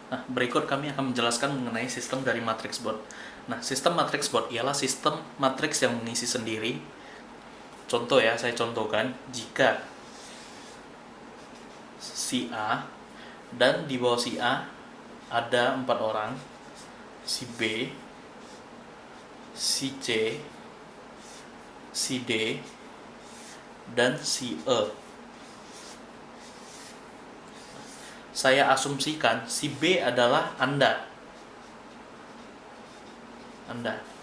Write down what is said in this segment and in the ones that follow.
Nah, berikut kami akan menjelaskan mengenai sistem dari matrix board. Nah, sistem matrix board ialah sistem matriks yang mengisi sendiri. Contoh ya, saya contohkan, jika si A dan di bawah si A ada 4 orang, si B, si C, si D, dan si E. Saya asumsikan si B adalah Anda.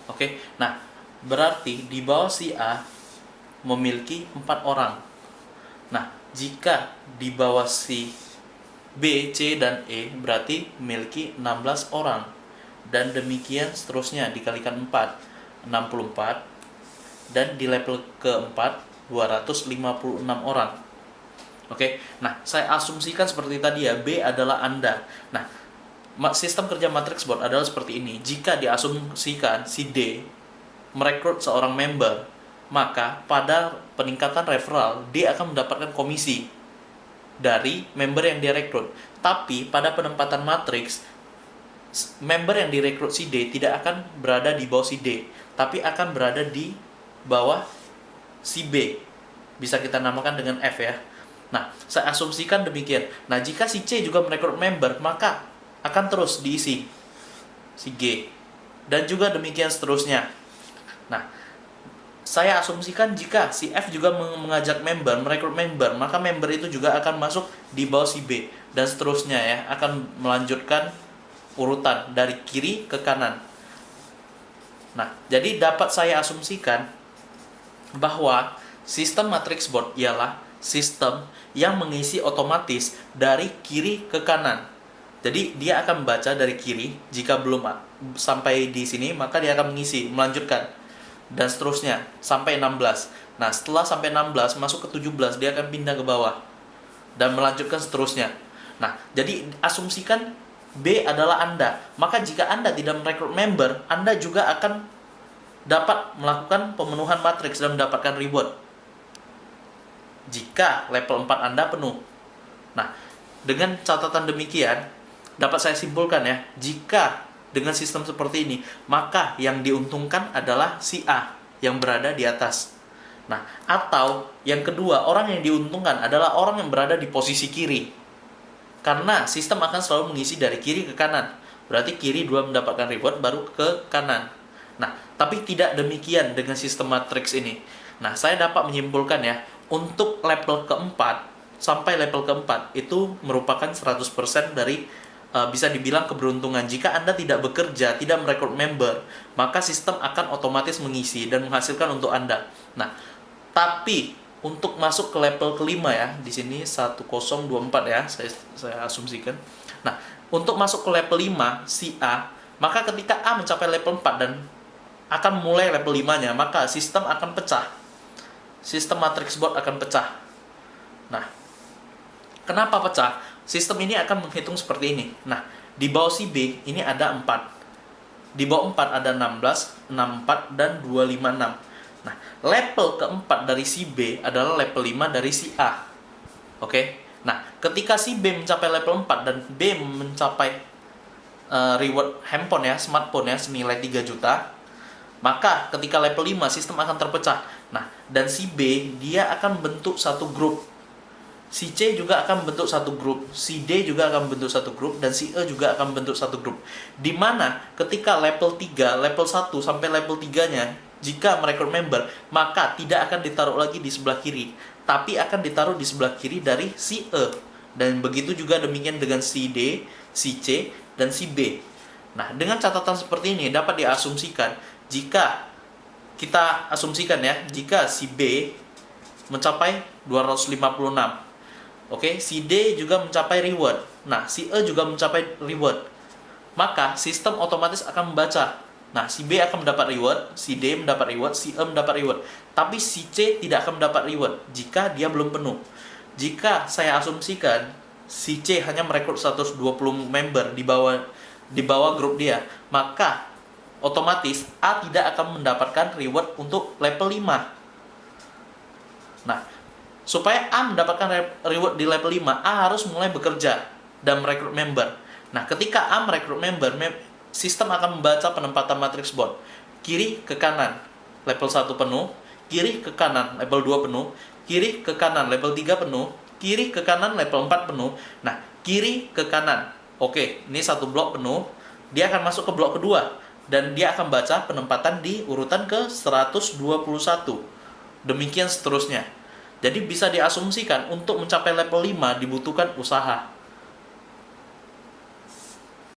Oke. Nah, berarti di bawah si A memiliki 4 orang. Nah, jika di bawah si B, C, dan E berarti memiliki 16 orang. Dan demikian seterusnya dikalikan 4, 64. Dan di level keempat 256 orang. Oke. Nah, saya asumsikan seperti tadi ya, B adalah Anda. Nah, sistem kerja matrix board adalah seperti ini. Jika diasumsikan si D merekrut seorang member, maka pada peningkatan referral dia akan mendapatkan komisi dari member yang dia rekrut. Tapi pada penempatan matriks, member yang direkrut si D tidak akan berada di bawah si D, tapi akan berada di bawah si B. Bisa kita namakan dengan F ya. Nah, saya asumsikan demikian. Nah, jika si C juga merekrut member, maka akan terus diisi si G. Dan juga demikian seterusnya. Nah, saya asumsikan jika si F juga mengajak member, merekrut member, maka member itu juga akan masuk di bawah si B. Dan seterusnya ya, akan melanjutkan urutan dari kiri ke kanan. Nah, jadi dapat saya asumsikan bahwa sistem matrix board ialah sistem yang mengisi otomatis dari kiri ke kanan. Jadi dia akan membaca dari kiri, jika belum sampai di sini maka dia akan mengisi, melanjutkan dan seterusnya sampai 16. Nah, setelah sampai 16 masuk ke 17 dia akan pindah ke bawah dan melanjutkan seterusnya. Nah, jadi asumsikan B adalah Anda. Maka jika Anda tidak merekrut member, Anda juga akan dapat melakukan pemenuhan matriks dan mendapatkan reward jika level 4 Anda penuh. Nah, dengan catatan demikian dapat saya simpulkan ya, jika dengan sistem seperti ini, maka yang diuntungkan adalah si A yang berada di atas. Nah, atau yang kedua, orang yang diuntungkan adalah orang yang berada di posisi kiri. Karena sistem akan selalu mengisi dari kiri ke kanan. Berarti kiri 2 mendapatkan reward, baru ke kanan. Nah, tapi tidak demikian dengan sistem matrix ini. Nah, saya dapat menyimpulkan ya, untuk level keempat sampai level keempat itu merupakan 100% dari bisa dibilang keberuntungan. Jika Anda tidak bekerja, tidak merekrut member, maka sistem akan otomatis mengisi dan menghasilkan untuk Anda. Nah, tapi untuk masuk ke level kelima ya, di sini 1024 ya, saya asumsikan. Nah, untuk masuk ke level 5 si A, maka ketika A mencapai level 4 dan akan mulai level 5-nya, maka sistem akan pecah. Sistem matrix board akan pecah. Nah, kenapa pecah? Sistem ini akan menghitung seperti ini. Nah, di bawah si B ini ada 4. Di bawah 4 ada 16, 64, dan 256. Nah, level keempat dari si B adalah level 5 dari si A. Oke? Nah, ketika si B mencapai level 4 dan B mencapai reward handphone ya, smartphone ya, senilai 3 juta, maka ketika level 5 sistem akan terpecah. Nah, dan si B dia akan bentuk satu grup. Si C juga akan bentuk satu grup, si D juga akan bentuk satu grup, dan si E juga akan bentuk satu grup. Di mana ketika level 3, level 1 sampai level 3-nya jika merekrut member, maka tidak akan ditaruh lagi di sebelah kiri, tapi akan ditaruh di sebelah kiri dari si E. Dan begitu juga demikian dengan si D, si C, dan si B. Nah, dengan catatan seperti ini dapat diasumsikan jika kita asumsikan ya, jika si B mencapai 256. Oke, si D juga mencapai reward. Nah, si E juga mencapai reward. Maka sistem otomatis akan membaca. Nah, si B akan mendapat reward, si D mendapat reward, si E mendapat reward. Tapi si C tidak akan mendapat reward jika dia belum penuh. Jika saya asumsikan si C hanya merekrut 120 member di bawah grup dia, maka otomatis A tidak akan mendapatkan reward untuk level 5. Nah, supaya A mendapatkan reward di level 5, A harus mulai bekerja dan merekrut member. Nah, ketika A merekrut member, sistem akan membaca penempatan matriks bond. Kiri ke kanan, level 1 penuh. Kiri ke kanan, level 2 penuh. Kiri ke kanan, level 3 penuh. Kiri ke kanan, level 4 penuh. Nah, kiri ke kanan. Oke, ini satu blok penuh. Dia akan masuk ke blok kedua. Dan dia akan baca penempatan di urutan ke 121. Demikian seterusnya. Jadi bisa diasumsikan untuk mencapai level 5 dibutuhkan usaha.